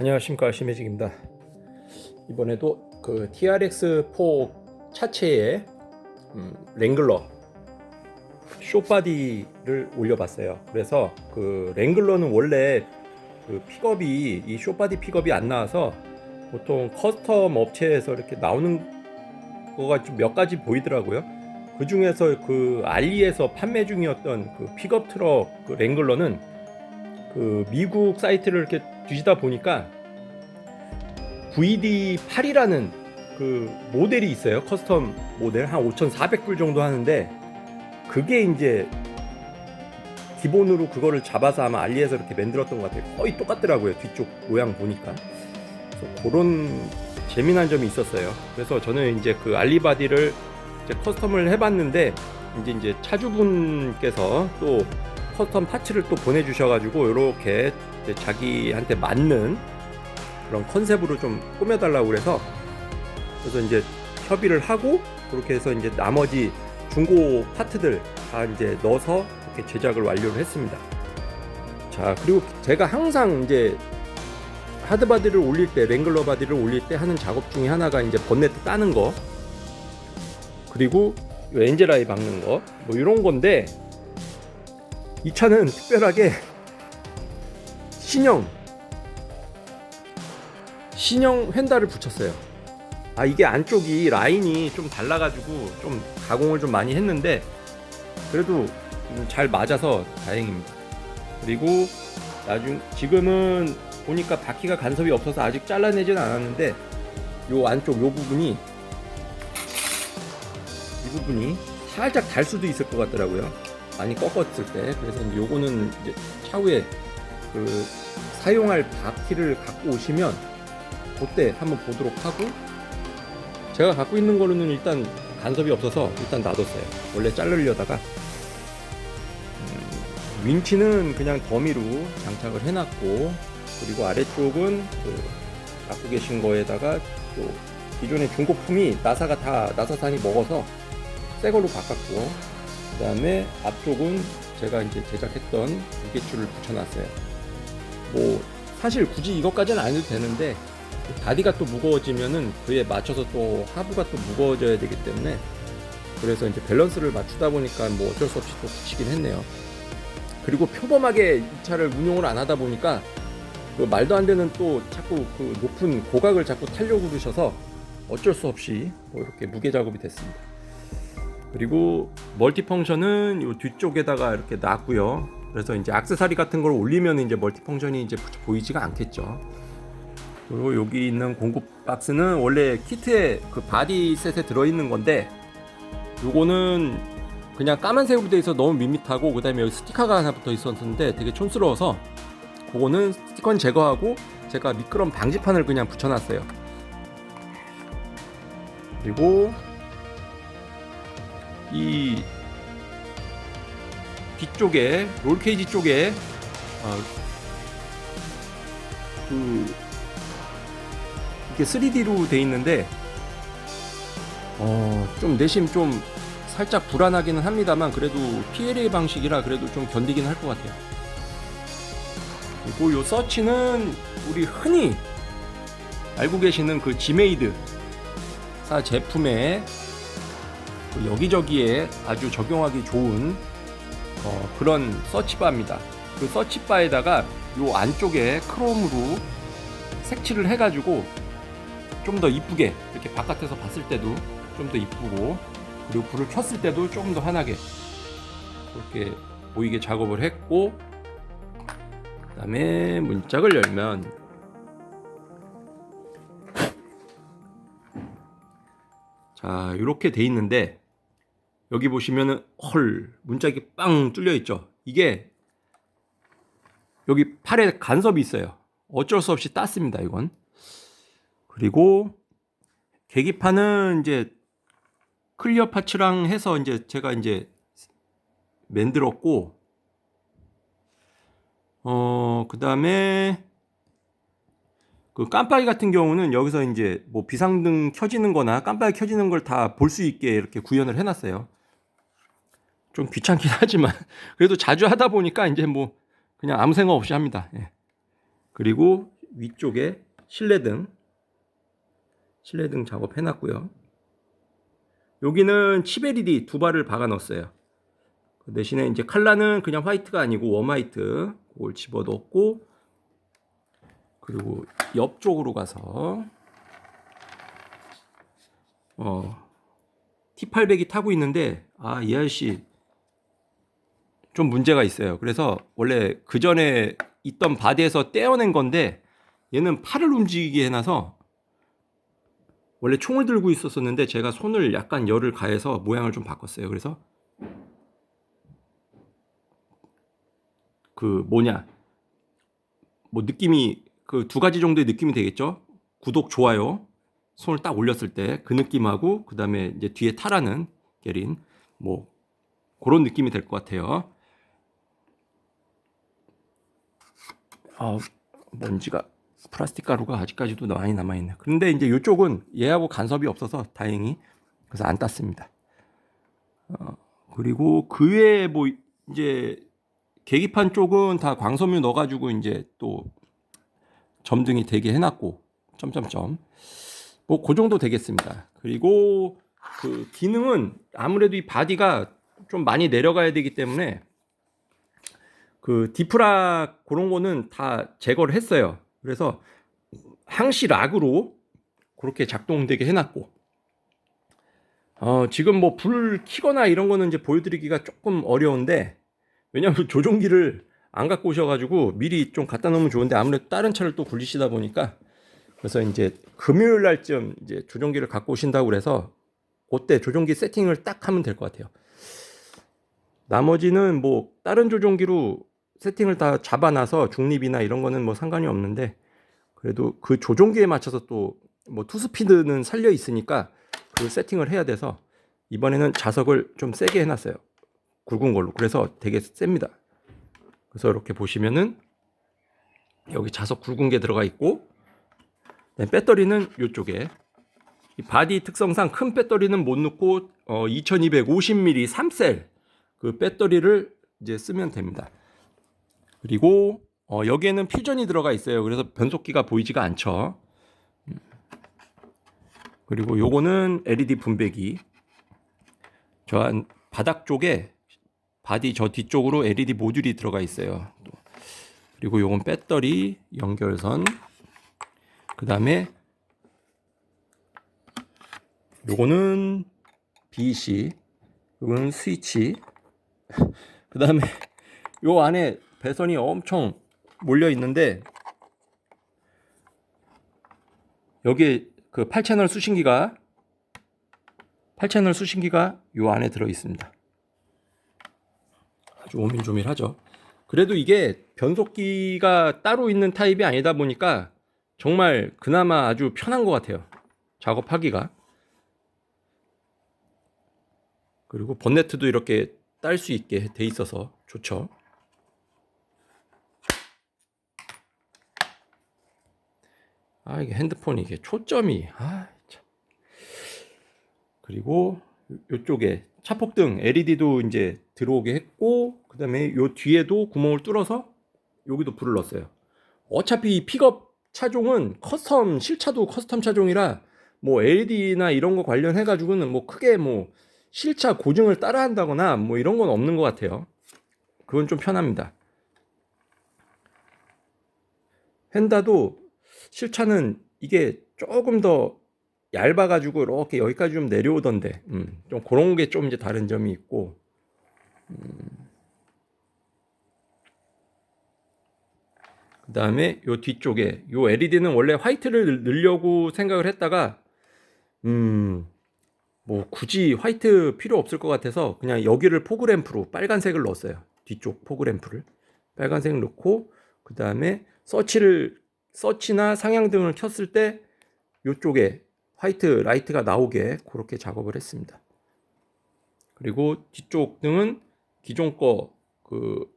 안녕하십니까, 심혜직입니다. 이번에도 그 TRX4 차체에 랭글러 숏바디를 올려봤어요. 그래서 그 랭글러는 원래 그 픽업이 이 숏바디 픽업이 안 나와서 보통 커스텀 업체에서 이렇게 나오는 거가 좀 몇 가지 보이더라고요. 그 중에서 그 알리에서 판매 중이었던 그 픽업 트럭 그 랭글러는 그 미국 사이트를 이렇게 뒤지다 보니까 VD8이라는 그 모델이 있어요. 커스텀 모델 한 5,400불 정도 하는데 그게 이제 기본으로 그거를 잡아서 아마 알리에서 이렇게 만들었던 것 같아요. 거의 똑같더라고요. 뒤쪽 모양 보니까. 그래서 그런 재미난 점이 있었어요. 그래서 저는 이제 그 알리바디를 이제 커스텀을 해봤는데 이제 차주분께서 또 커스텀 파츠를 또 보내주셔가지고 이렇게 자기한테 맞는 그런 컨셉으로 좀 꾸며달라고 그래서 이제 협의를 하고 그렇게 해서 이제 나머지 중고 파트들 다 이제 넣어서 이렇게 제작을 완료를 했습니다. 자, 그리고 제가 항상 이제 하드 바디를 올릴 때, 랭글러 바디를 올릴 때 하는 작업 중에 하나가 이제 번네트 따는 거, 그리고 엔젤아이 박는 거, 뭐 이런 건데 이 차는 특별하게 신형 휀다를 붙였어요. 아, 이게 안쪽이 라인이 좀 달라가지고 좀 가공을 좀 많이 했는데 그래도 잘 맞아서 다행입니다. 그리고 지금은 보니까 바퀴가 간섭이 없어서 아직 잘라내진 않았는데 요 안쪽 요 부분이 이 부분이 살짝 달 수도 있을 것 같더라고요. 많이 꺾었을 때. 그래서 이제 요거는 이제 차후에 그 사용할 바퀴를 갖고 오시면 그때 한번 보도록 하고, 제가 갖고 있는 거로는 일단 간섭이 없어서 일단 놔뒀어요. 원래 자르려다가 윈치는 그냥 더미로 장착을 해놨고, 그리고 아래쪽은 그 갖고 계신 거에다가 또 기존의 중고품이 나사산이 먹어서 새 걸로 바꿨고, 그 다음에 앞쪽은 제가 이제 제작했던 무게줄을 붙여놨어요. 뭐 사실 굳이 이것까지는 안 해도 되는데 바디가 또 무거워지면은 그에 맞춰서 또 하부가 또 무거워져야 되기 때문에, 그래서 이제 밸런스를 맞추다 보니까 뭐 어쩔 수 없이 또 붙이긴 했네요. 그리고 표범하게 이 차를 운용을 안 하다 보니까 그 말도 안 되는 또 자꾸 그 높은 고각을 자꾸 타려고 그러셔서 어쩔 수 없이 뭐 이렇게 무게 작업이 됐습니다. 그리고 멀티펑션은 이 뒤쪽에다가 이렇게 놨고요. 그래서 이제 액세서리 같은 걸 올리면 이제 멀티펑션이 이제 보이지가 않겠죠. 그리고 여기 있는 공급 박스는 원래 키트에 그 바디 셋에 들어있는 건데, 요거는 그냥 까만색으로 되어 있어 너무 밋밋하고, 그 다음에 여기 스티커가 하나 붙어 있었는데 되게 촌스러워서 그거는 스티커는 제거하고 제가 미끄럼 방지판을 그냥 붙여놨어요. 그리고 이 뒤쪽에 롤케이지 쪽에 이게 3D로 돼 있는데 좀 내심 좀 살짝 불안하기는 합니다만 그래도 PLA 방식이라 그래도 좀 견디긴 할 것 같아요. 그리고 요 서치는 우리 흔히 알고 계시는 그 지메이드사 제품에 여기저기에 아주 적용하기 좋은 그런 서치바입니다. 그 서치바에다가 요 안쪽에 크롬으로 색칠을 해가지고 좀 더 이쁘게, 이렇게 바깥에서 봤을 때도 좀 더 이쁘고, 그리고 불을 켰을 때도 조금 더 환하게 그렇게 보이게 작업을 했고, 그 다음에 문짝을 열면 자, 이렇게 돼 있는데 여기 보시면은 헐, 문짝이 빵 뚫려 있죠. 이게 여기 팔에 간섭이 있어요. 어쩔 수 없이 땄습니다, 이건. 그리고 계기판은 이제 클리어 파츠랑 해서 이제 제가 이제 만들었고, 그 다음에 그 깜빡이 같은 경우는 여기서 이제 뭐 비상등 켜지는 거나 깜빡이 켜지는 걸 다 볼 수 있게 이렇게 구현을 해놨어요. 좀 귀찮긴 하지만 그래도 자주 하다 보니까 이제 뭐 그냥 아무 생각 없이 합니다. 예. 그리고 위쪽에 실내등 작업해 놨고요. 여기는 칩 LED 두 발을 박아 넣었어요. 그 대신에 이제 칼라는 그냥 화이트가 아니고 웜 화이트 그걸 집어 넣었고, 그리고 옆쪽으로 가서 T800이 타고 있는데 이 아저씨 좀 문제가 있어요. 그래서 원래 그 전에 있던 바디에서 떼어낸 건데 얘는 팔을 움직이게 해놔서, 원래 총을 들고 있었는데 제가 손을 약간 열을 가해서 모양을 좀 바꿨어요. 그래서 느낌이 그 두 가지 정도의 느낌이 되겠죠. 구독, 좋아요, 손을 딱 올렸을 때 그 느낌하고, 그 다음에 이제 뒤에 타라는 게린 그런 느낌이 될 것 같아요. 먼지가, 플라스틱 가루가 아직까지도 많이 남아있네. 그런데 이제 이쪽은 얘하고 간섭이 없어서 다행히 그래서 안 땄습니다. 그리고 그 외에 이제 계기판 쪽은 다 광섬유 넣어가지고 이제 또 점등이 되게 해놨고, 점점점 그 정도 되겠습니다. 그리고 그 기능은 아무래도 이 바디가 좀 많이 내려가야 되기 때문에 그 디프락 그런 거는 다 제거를 했어요. 그래서 항시 락으로 그렇게 작동되게 해놨고, 지금 불 켜거나 이런 거는 이제 보여드리기가 조금 어려운데, 왜냐하면 조종기를 안 갖고 오셔가지고 미리 좀 갖다 놓으면 좋은데 아무래도 다른 차를 또 굴리시다 보니까, 그래서 이제 금요일 날쯤 이제 조종기를 갖고 오신다고 그래서 그때 조종기 세팅을 딱 하면 될 것 같아요. 나머지는 다른 조종기로 세팅을 다 잡아놔서 중립이나 이런 거는 상관이 없는데, 그래도 그 조종기에 맞춰서 또 투스피드는 살려 있으니까 그 세팅을 해야 돼서 이번에는 자석을 좀 세게 해놨어요. 굵은 걸로. 그래서 되게 셉니다. 그래서 이렇게 보시면은 여기 자석 굵은 게 들어가 있고, 배터리는 이쪽에, 이 바디 특성상 큰 배터리는 못 넣고 2250mAh 3셀 그 배터리를 이제 쓰면 됩니다. 그리고 여기에는 퓨전이 들어가 있어요. 그래서 변속기가 보이지가 않죠. 그리고 요거는 LED 분배기. 저 바닥 쪽에 바디 저 뒤쪽으로 LED 모듈이 들어가 있어요. 그리고 요건 배터리 연결선. 그 다음에 요거는 BC, 요거는 스위치. 그 다음에 요 안에 배선이 엄청 몰려 있는데, 여기에 그 8채널 수신기가 요 안에 들어 있습니다. 아주 오밀조밀하죠. 그래도 이게 변속기가 따로 있는 타입이 아니다 보니까 정말 그나마 아주 편한 것 같아요, 작업하기가. 그리고 번네트도 이렇게 딸 수 있게 돼 있어서 좋죠. 이게 핸드폰이 이게 초점이 참. 그리고 이쪽에 차폭등 LED도 이제 들어오게 했고, 그 다음에 요 뒤에도 구멍을 뚫어서 여기도 불을 넣었어요. 어차피 픽업 차종은 실차도 커스텀 차종이라 LED나 이런 거 관련해 가지고는 크게 실차 고증을 따라 한다거나 이런 건 없는 것 같아요. 그건 좀 편합니다. 헨다도 실차는 이게 조금 더 얇아가지고 이렇게 여기까지 좀 내려오던데, 좀 그런 게 좀 이제 다른 점이 있고, 그 다음에 요 뒤쪽에 요 LED는 원래 화이트를 넣으려고 생각을 했다가, 굳이 화이트 필요 없을 것 같아서 그냥 여기를 포그램프로 빨간색을 넣었어요. 뒤쪽 포그램프를 빨간색 넣고, 그 다음에 서치나 상향등을 켰을 때 이쪽에 화이트 라이트가 나오게 그렇게 작업을 했습니다. 그리고 뒤쪽 등은 기존 거 그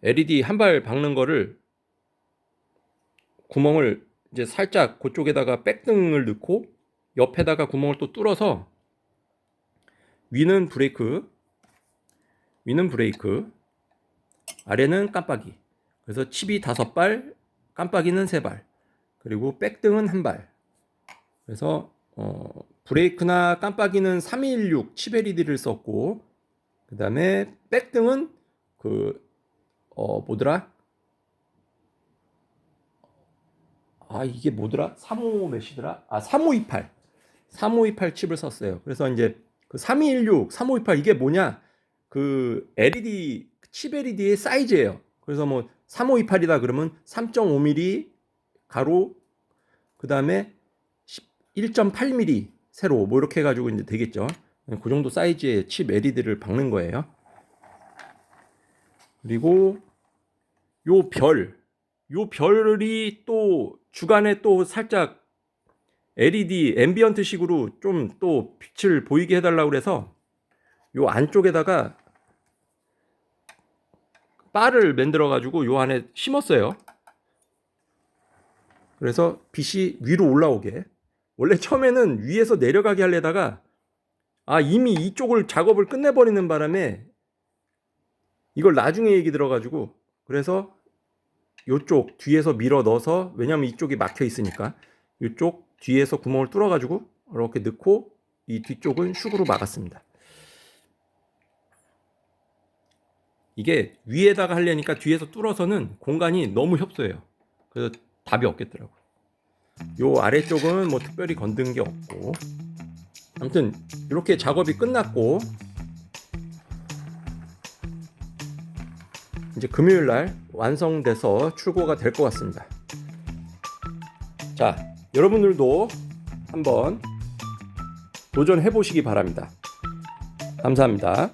LED 한 발 박는 거를 구멍을 이제 살짝 그쪽에다가 백등을 넣고 옆에다가 구멍을 또 뚫어서 위는 브레이크, 아래는 깜빡이. 그래서 칩이 5발, 깜빡이는 3발, 그리고 백등은 1발. 그래서 브레이크나 깜빡이는 3216 칩 LED를 썼고, 그 다음에 백등은 뭐더라? 이게 뭐더라? 35 몇이더라? 3528 칩을 썼어요. 그래서 이제 그 3216, 3528 이게 뭐냐? 그 LED 칩 LED의 사이즈예요. 그래서 뭐 3528이다 그러면 3.5mm 가로, 그 다음에 1.8mm 세로, 뭐 이렇게 해가지고 이제 되겠죠. 그 정도 사이즈의 칩 LED를 박는 거예요. 그리고 요 별이 또 주간에 또 살짝 LED 앰비언트 식으로 좀 또 빛을 보이게 해달라고 그래서 요 안쪽에다가 바를 만들어 가지고 요 안에 심었어요. 그래서 빛이 위로 올라오게. 원래 처음에는 위에서 내려가게 하려다가 이미 이쪽을 작업을 끝내버리는 바람에 이걸 나중에 얘기 들어가지고, 그래서 요쪽 뒤에서 밀어 넣어서, 왜냐면 이쪽이 막혀 있으니까 이쪽 뒤에서 구멍을 뚫어 가지고 이렇게 넣고 이 뒤쪽은 슉으로 막았습니다. 이게 위에다가 하려니까 뒤에서 뚫어서는 공간이 너무 협소해요. 그래서 답이 없겠더라고요. 요 아래쪽은 뭐 특별히 건든 게 없고, 아무튼 이렇게 작업이 끝났고 이제 금요일 날 완성돼서 출고가 될 것 같습니다. 자, 여러분들도 한번 도전해 보시기 바랍니다. 감사합니다.